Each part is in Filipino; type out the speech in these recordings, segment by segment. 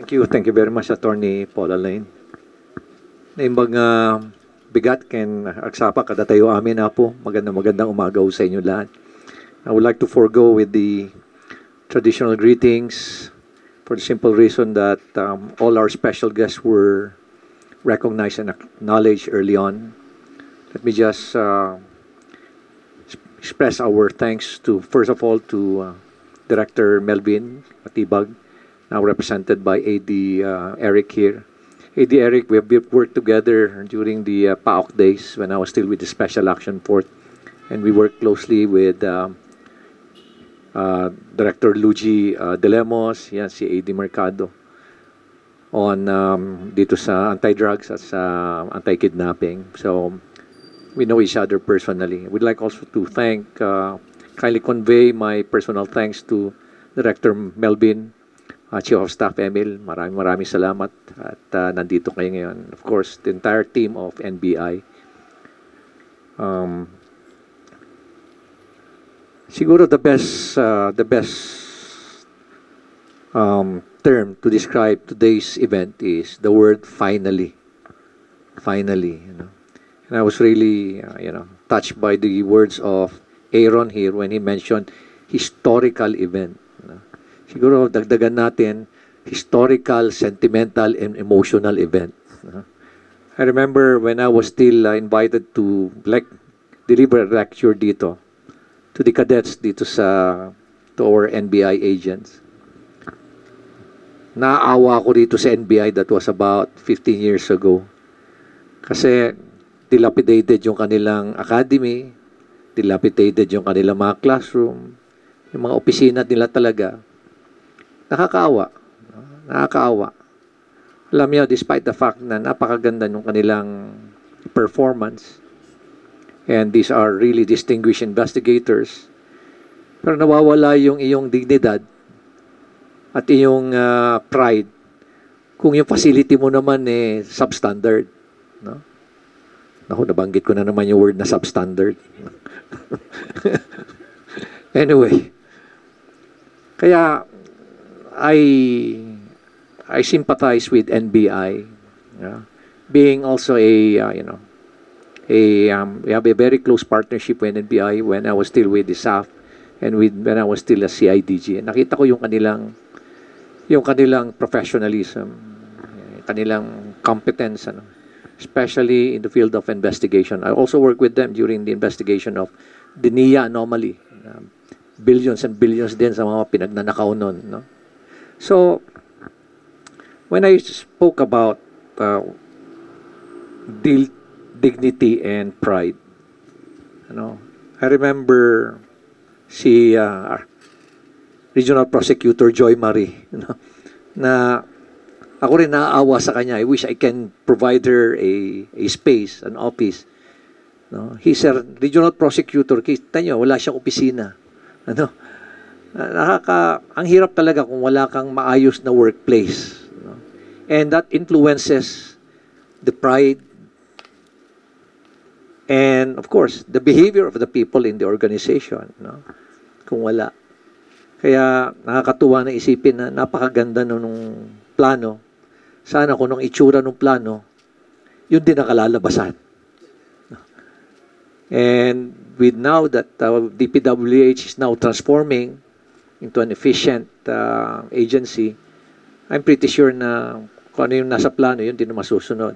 Thank you very much, Attorney Paula Lane. Naimbang bigat ken agsapa kada tayo amin na po. Magandang umaga sa inyo lahat. I would like to forego with the traditional greetings for the simple reason that all our special guests were recognized and acknowledged early on. Let me just express our thanks to, first of all, to Director Melvin Matibag, now represented by AD Eric here. AD Eric, we have worked together during the PAOK days when I was still with the Special Action Force, and we worked closely with Director Luigi De Lemos, yan, si AD Mercado, on dito sa anti-drugs at sa anti-kidnapping. So, we know each other personally. We'd like also to kindly convey my personal thanks to Director Melvin, Chief of Staff Emil. Maraming salamat at nandito kayo ngayon. Of course, the entire team of NBI. Siguro the best term to describe today's event is the word finally. Finally, you know. And I was really, touched by the words of Aaron here when he mentioned historical event. Siguro dagdagan natin historical, sentimental, and emotional event. I remember when I was still invited to deliver a lecture dito to the cadets dito to our NBI agents. Naawa ako dito sa NBI. That was about 15 years ago. Kasi dilapidated yung kanilang academy, dilapidated yung kanilang mga classroom, yung mga opisina nila talaga. Nakakaawa. Nakakaawa. Alam niyo, despite the fact na napakaganda ng kanilang performance, and these are really distinguished investigators, pero nawawala yung iyong dignidad at iyong pride kung yung facility mo naman substandard. No? Naku, nabanggit ko na naman yung word na substandard. Anyway, kaya I sympathize with NBI, being also we have a very close partnership with NBI when I was still with the SAF and when I was still a CIDG. Nakita ko yung kanilang professionalism, kanilang competence, especially in the field of investigation. I also worked with them during the investigation of the NIA anomaly. Billions and billions din sa mga pinagnanakaw nun. No? So, when I spoke about dignity and pride, I remember si Regional Prosecutor Joy Marie, na ako rin naaawa sa kanya. I wish I can provide her a space, an office. No? He's a regional prosecutor. Kita nyo, wala siyang opisina. Ang hirap talaga kung wala kang maayos na workplace. No? And that influences the pride and, of course, the behavior of the people in the organization. No? Kung wala. Kaya nakakatuwa na isipin na napakaganda nung plano. Sana kung nung itsura ng plano, yun din nakalalabasan. And with now that DPWH is now transforming into an efficient agency, I'm pretty sure na kung ano yung nasa plano, yun din na masusunod.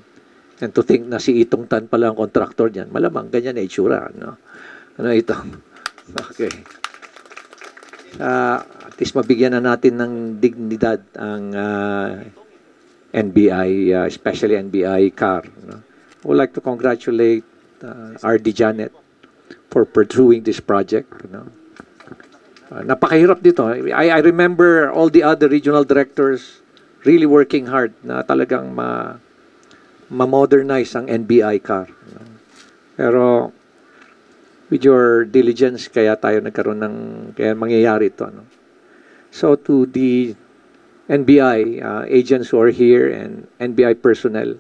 And to think na si Itong Tan pala ang contractor dyan, malamang ganyan na itsura. No? Ano ito? Okay. At least mabigyan na natin ng dignidad ang NBI, especially NBI CAR. No? I would like to congratulate RD Janet for pursuing this project. Napakahirap dito. I remember all the other regional directors really working hard na talagang ma-modernize ang NBI CAR. Pero with your diligence, kaya tayo kaya mangyayari ito. So to the NBI agents who are here and NBI personnel,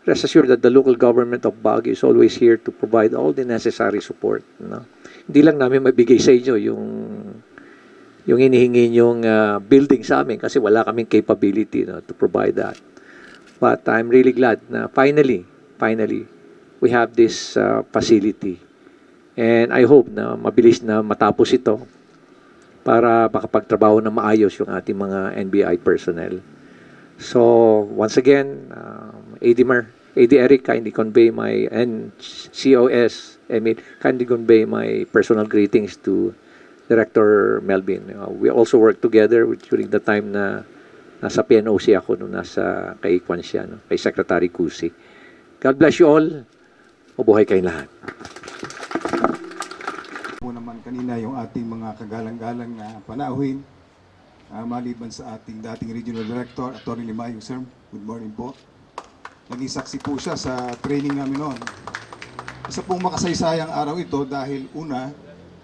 rest assured that the local government of Baguio is always here to provide all the necessary support. No? Hindi lang namin mabigay sa inyo yung inihingi yung building sa amin kasi wala kaming capability to provide that. But I'm really glad na finally, we have this facility. And I hope na mabilis na matapos ito para makapagtrabaho na maayos yung ating mga NBI personnel. So, once again, AD Eric, kindly convey my, and COS, Emil, kindly convey my personal greetings to Director Melvin. We also worked together during the time na nasa PNOC ako, nung nasa kay Kwan siya, kay Secretary Cusi. God bless you all. Mabuhay kayong lahat. Po naman kanina yung ating mga kagalang-galang na panauhin, maliban sa ating dating Regional Director, Atty. Limayo, sir. Good morning po. Naging saksi po siya sa training namin noon. Isa pong makasaysayang araw ito dahil una,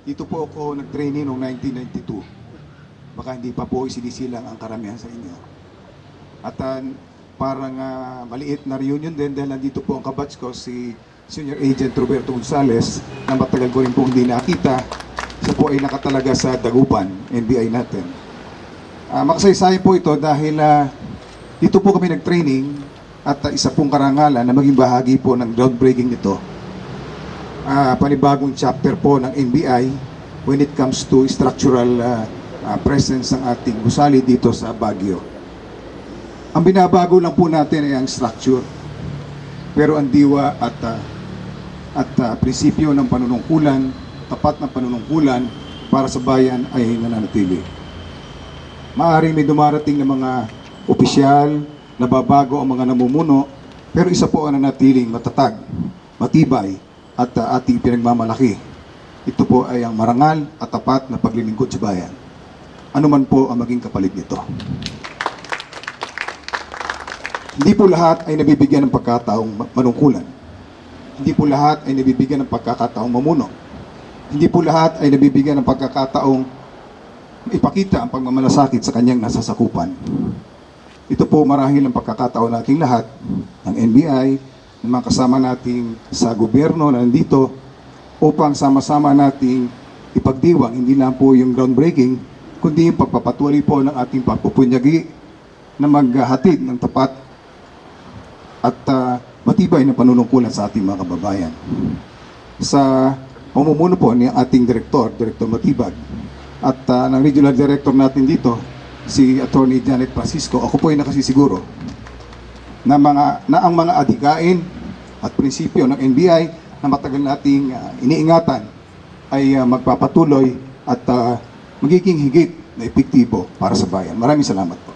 dito po ako nag-training noong 1992. Baka hindi pa po isinisilang ang karamihan sa inyo. At parang maliit na reunion din dahil nandito po ang kabatch ko, si Senior Agent Roberto Gonzales, na matagal ko rin po hindi nakita. Siya po ay nakatalaga sa Dagupan, NBI natin. Makasaysayan po ito dahil dito po kami nag-training at isa pong karangalan na maging bahagi po ng groundbreaking nito. Panibagong chapter po ng NBI when it comes to structural presence ng ating gusali dito sa Baguio. Ang binabago lang po natin ay ang structure. Pero ang diwa at prinsipyo ng panunungkulan, tapat na panunungkulan para sa bayan ay nananatili. Maaaring may dumarating na mga opisyal, nababago ang mga namumuno, pero isa po ang nanatiling matatag, matibay, at ating pinagmamalaki. Ito po ay ang marangal at tapat na paglilingkod sa bayan. Ano man po ang maging kapalit nito. Hindi po lahat ay nabibigyan ng pagkataong manungkulan. Hindi po lahat ay nabibigyan ng pagkakataong mamuno. Hindi po lahat ay nabibigyan ng pagkakataong ipakita ang pagmamalasakit sa kanyang nasasakupan. Ito po marahil ang pagkakataon nating lahat ng NBI, ng mga kasama nating sa gobyerno na nandito upang sama-sama nating ipagdiwang hindi lang po yung groundbreaking, kundi yung pagpapatuloy po ng ating pagpupunyagi na maghatid ng tapat at matibay na panunungkulan sa ating mga kababayan. Sa pamumuno po ni ating Director Matibag, at ng Regional Director natin dito, si Attorney Janet Francisco, ako po ay nakasisiguro na ang mga adhikain at prinsipyo ng NBI na matagal nating iniingatan ay magpapatuloy at magiging higit na epektibo para sa bayan. Maraming salamat po.